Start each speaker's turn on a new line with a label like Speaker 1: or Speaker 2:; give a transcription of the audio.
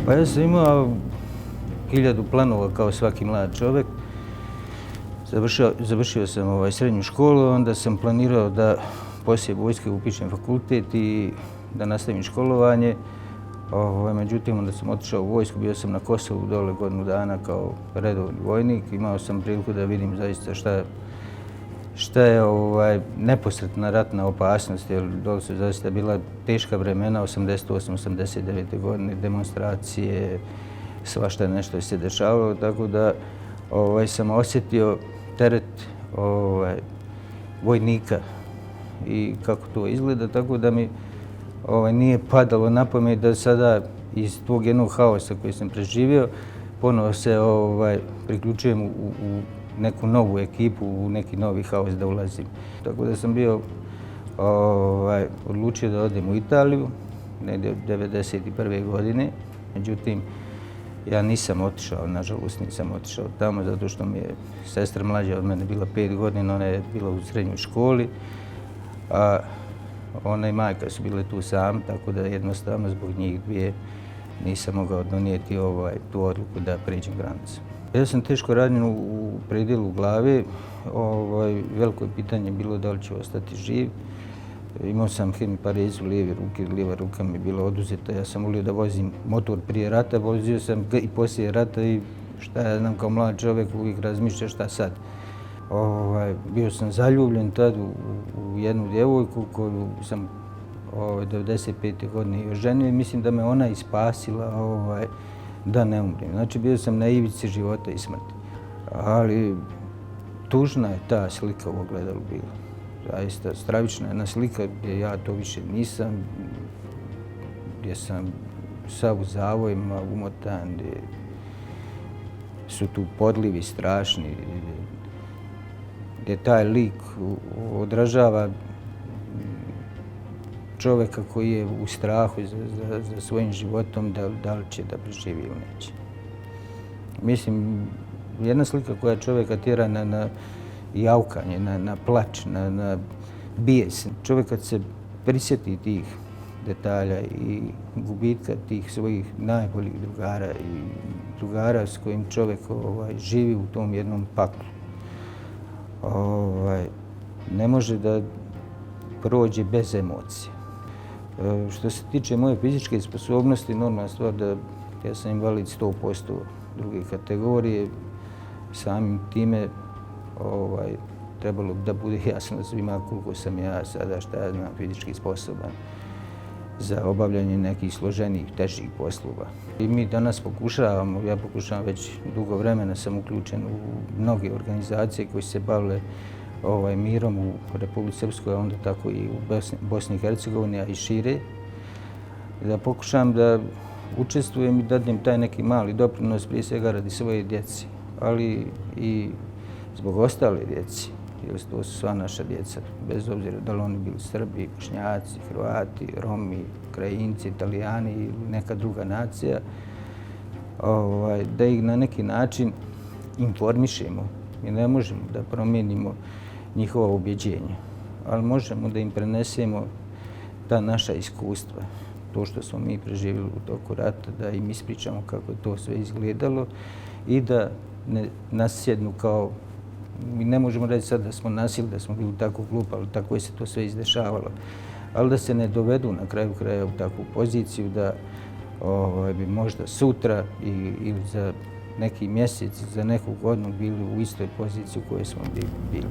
Speaker 1: Pa ja sam imao 1000 planova kao svaki mlad čovjek. Završio sam srednju školu, onda sam planirao da poslije vojske upišem fakultet i da nastavim školovanje. Međutim, onda sam otišao u vojsku, bio sam na Kosovu dole godinu dana kao redovni vojnik. Imao sam priliku da vidim zaista šta je neposredna ratna opasnost, jer dole su zaista bila teška vremena, 88. 89. godine, demonstracije, svašta nešto se dešavalo, tako da sam osjetio teret vojnika i kako to izgleda, tako da mi nije padalo na pamet da sada iz tog jednog haosa koji sam preživio ponovo se priključujem u neku novu ekipu, u neki novi haos da ulazim. Tako da sam bio odlučio da odem u Italiju, negdje od 1991. godine. Međutim, ja nisam otišao, nažalost nisam otišao tamo zato što mi je sestra mlađa od mene bila 5 godina, ona je bila u srednjoj školi, a ona i majka su bile tu sam, tako da jednostavno zbog njih dvije nisam mogao donijeti tu odluku da prijeđem granicu. Ja sam teško ranjen u predjelu glave, veliko je pitanje bilo da li ću ostati živ. Imao sam hemiparezu lijeve ruke, lijeva ruka mi je bila oduzeta. Ja sam volio da vozim motor prije rata, vozio sam ga i poslije rata i šta ja znam kao mlad čovjek uvijek razmišlja šta sad. Bio sam zaljubljen tad u jednu djevojku koju sam 1995. godine i oženio i mislim da me ona i spasila da ne umrem. Znači bio sam na ivici života i smrti. Ali tužna je ta slika u ogledalu bila. Zaista stravična jedna slika gdje ja to više nisam, gdje sam sav u zavojima umotan, gdje su tu podlivi strašni, gdje taj lik odražava čovjeka koji je u strahu za svojim životom da li će da preživi ili neće. Mislim, jedna slika koja čovjeka tjera na jaukanje, na plač, na bijes. Čovjek kad se prisjeti tih detalja i gubitka tih svojih najboljih drugara i drugara s kojim čovjek živi u tom jednom paklu, ne može da prođe bez emocije. Što se tiče moje fizičke sposobnosti, normalna stvar da ja sam invalid 100% druge kategorije. Samim time trebalo bi da bude jasno svima koliko sam ja sada, šta ja znam, fizički sposoban za obavljanje nekih složenijih, težih poslova. I mi danas pokušavamo, ja pokušavam već dugo vremena, sam uključen u mnoge organizacije koje se bavile mirom u Republici Srpskoj, a onda tako i u Bosni i Hercegovini, a i šire. Da pokušam da učestvujem i dadnem taj neki mali doprinos prije svega radi svoje djece, ali i zbog ostale djeci, jer to su sva naša djeca, bez obzira da li oni bili Srbi, Bošnjaci, Hrvati, Romi, Krajinci, Italijani ili neka druga nacija, da ih na neki način informišemo. Mi ne možemo da promijenimo njihova ubjeđenja, ali možemo da im prenesemo ta naša iskustva, to što smo mi preživjeli u toku rata, da im ispričamo kako je to sve izgledalo i da ne nasjednu kao, mi ne možemo reći sad da smo nasilni, da smo bili tako glupi, ali tako je se to sve izdešavalo. Ali da se ne dovedu na kraju kraja u takvu poziciju da bi možda sutra ili za neki mjesec, za neku godinu bili u istoj poziciji u kojoj smo bili.